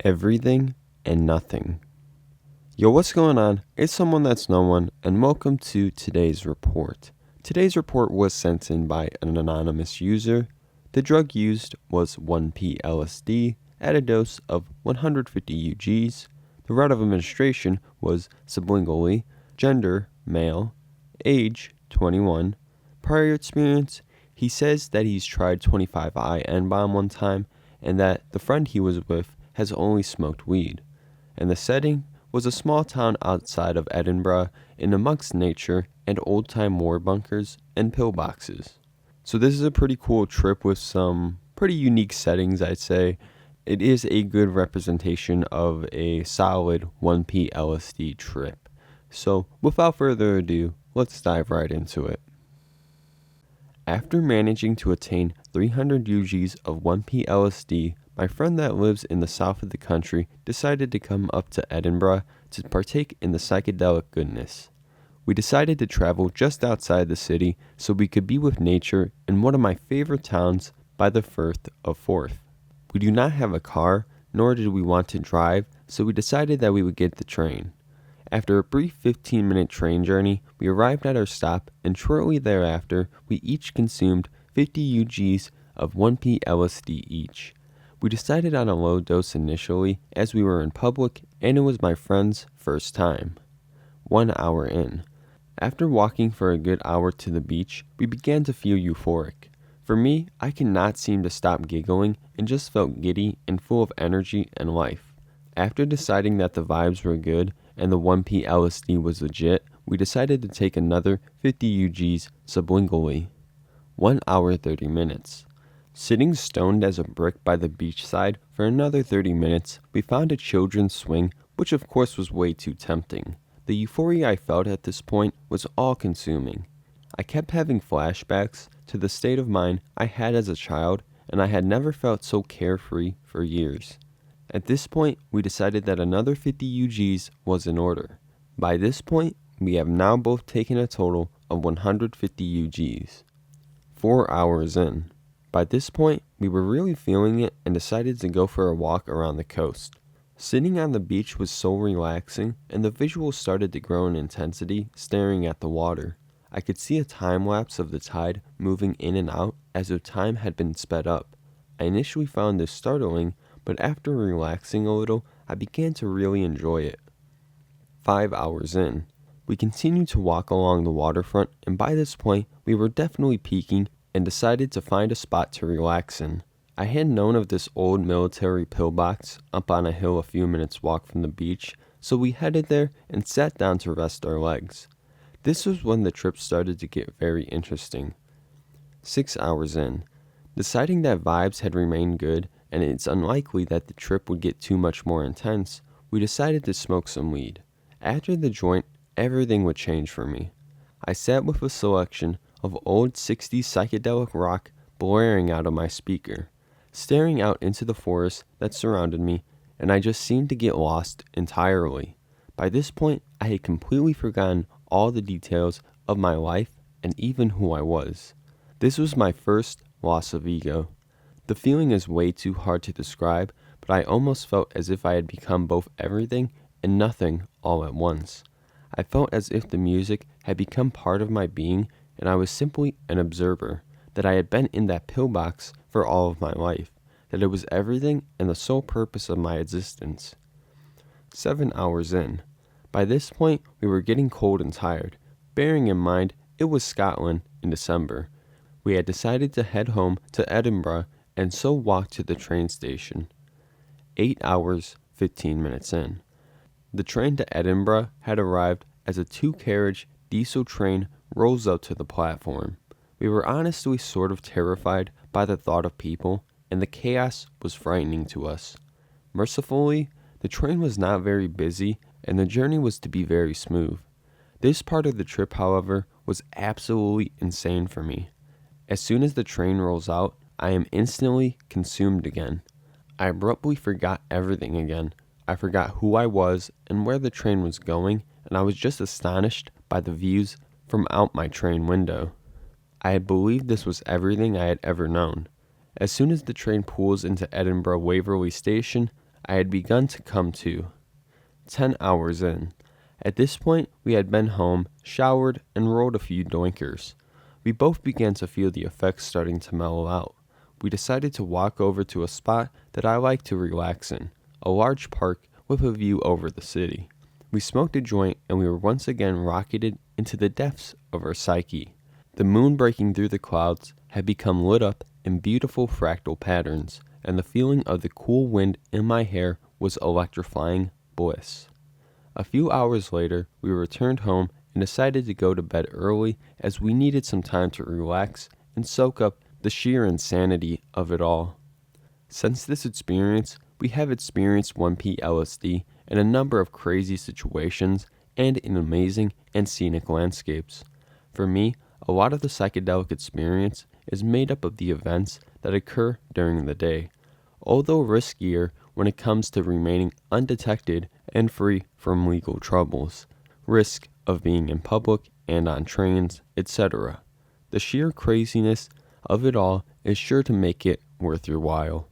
Everything and nothing. Yo, what's going on? It's someone that's no one, and welcome to today's report. Today's report was sent in by an anonymous user. The drug used was 1P-LSD at a dose of 150 UGs. The route of administration was sublingually. Gender, male. Age, 21. Prior experience, he says that he's tried 25I N-bomb one time, and that the friend he was with has only smoked weed. And the setting was a small town outside of Edinburgh in amongst nature and old-time war bunkers and pillboxes. So this is a pretty cool trip with some pretty unique settings, I'd say. It is a good representation of a solid 1P-LSD trip. So without further ado, let's dive right into it. After managing to attain 300 UGs of 1P-LSD, my friend that lives in the south of the country decided to come up to Edinburgh to partake in the psychedelic goodness. We decided to travel just outside the city so we could be with nature in one of my favorite towns by the Firth of Forth. We do not have a car, nor did we want to drive, so we decided that we would get the train. After a brief 15-minute train journey, we arrived at our stop, and shortly thereafter, we each consumed 50 UGs of 1P-LSD each. We decided on a low dose initially as we were in public, and it was my friend's first time. 1 hour in. After walking for a good hour to the beach, we began to feel euphoric. For me, I could not seem to stop giggling and just felt giddy and full of energy and life. After deciding that the vibes were good and the 1P-LSD was legit, we decided to take another 50 UGs sublingually. 1 hour 30 minutes. Sitting stoned as a brick by the beachside for another 30 minutes, we found a children's swing, which of course was way too tempting. The euphoria I felt at this point was all-consuming. I kept having flashbacks to the state of mind I had as a child, and I had never felt so carefree for years. At this point, we decided that another 50 UGs was in order. By this point, we have now both taken a total of 150 UGs. 4 hours in. By this point, we were really feeling it and decided to go for a walk around the coast. Sitting on the beach was so relaxing, and the visuals started to grow in intensity, staring at the water. I could see a time lapse of the tide moving in and out as if time had been sped up. I initially found this startling, but after relaxing a little, I began to really enjoy it. 5 hours in. We continued to walk along the waterfront, and by this point, we were definitely peaking and decided to find a spot to relax in. I had known of this old military pillbox up on a hill a few minutes walk from the beach, so we headed there and sat down to rest our legs. This was when the trip started to get very interesting. 6 hours in. Deciding that vibes had remained good and it's unlikely that the trip would get too much more intense, we decided to smoke some weed. After the joint, everything would change for me. I sat with a selection of old 60s psychedelic rock blaring out of my speaker, staring out into the forest that surrounded me, and I just seemed to get lost entirely. By this point, I had completely forgotten all the details of my life and even who I was. This was my first loss of ego. The feeling is way too hard to describe, but I almost felt as if I had become both everything and nothing all at once. I felt as if the music had become part of my being and I was simply an observer, that I had been in that pillbox for all of my life, that it was everything and the sole purpose of my existence. 7 hours in. By this point, we were getting cold and tired. Bearing in mind, it was Scotland in December. We had decided to head home to Edinburgh and so walked to the train station. 8 hours, 15 minutes in. The train to Edinburgh had arrived as a 2-carriage diesel train rolls up to the platform. We were honestly sort of terrified by the thought of people, and the chaos was frightening to us. Mercifully, the train was not very busy, and the journey was to be very smooth. This part of the trip, however, was absolutely insane for me. As soon as the train rolls out, I am instantly consumed again. I abruptly forgot everything again. I forgot who I was and where the train was going, and I was just astonished by the views from out my train window. I had believed this was everything I had ever known. As soon as the train pulls into Edinburgh Waverley Station, I had begun to come to. 10 hours in. At this point, we had been home, showered, and rolled a few doinkers. We both began to feel the effects starting to mellow out. We decided to walk over to a spot that I like to relax in, a large park with a view over the city. We smoked a joint and we were once again rocketed into the depths of our psyche. The moon breaking through the clouds had become lit up in beautiful fractal patterns, and the feeling of the cool wind in my hair was electrifying bliss. A few hours later, we returned home and decided to go to bed early as we needed some time to relax and soak up the sheer insanity of it all. Since this experience, we have experienced 1P-LSD in a number of crazy situations and in amazing and scenic landscapes. For me, a lot of the psychedelic experience is made up of the events that occur during the day, although riskier when it comes to remaining undetected and free from legal troubles, risk of being in public and on trains, etc. The sheer craziness of it all is sure to make it worth your while.